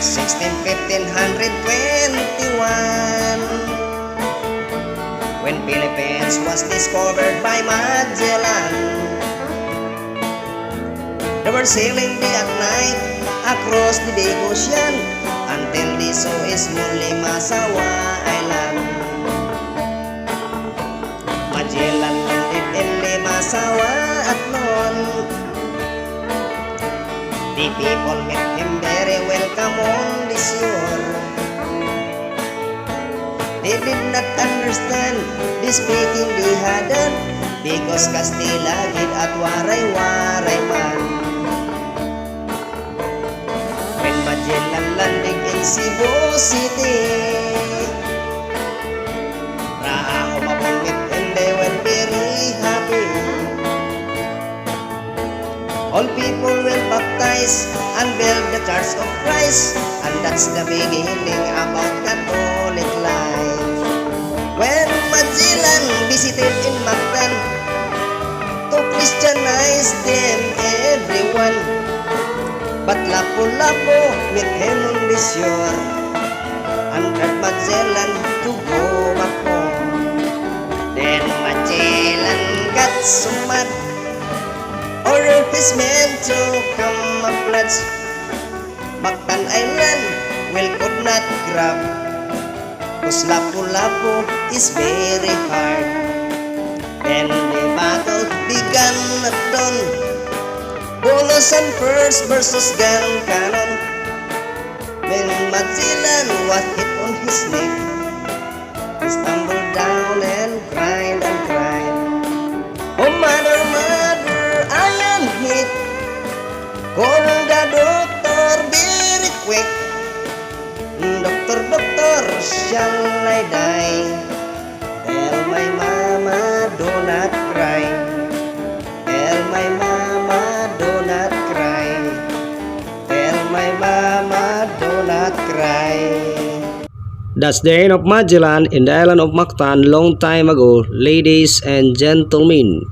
1521, when Philippines was discovered by Magellan. They were sailing day at night across the big ocean until they saw a small Limasawa Island. Magellan landed in Limasawa at noon. The people met him very welcome on the shore. They did not understand the speaking they had done, because Kastila gid at waray-waray man. When Magellan landed in Cebu City, Raho mabungit and they were very happy. All people were baptized and built the Church of Christ, and that's the beginning about Catholic life. When Magellan visited in Mactan to Christianize them everyone, but Lapu-Lapu met him on the shore and urged Magellan to go back home. Then Magellan got so mad, ordered his men to come and pledge Mactan Island will could not grab, cause Lapu-Lapu is very hard. Then the battle began at dawn, Bolos and First versus gun cannon. When Magellan was hit on his neck, he stumbled down and cried and cried. Oh mother, mother, I am hit. Call the doctor very quick. Doctor, doctor, shall I die? Tell my mama, do not cry. Tell my mama, do not cry. Tell my mama, do not cry. That's the end of Magellan in the island of Mactan long time ago, ladies and gentlemen.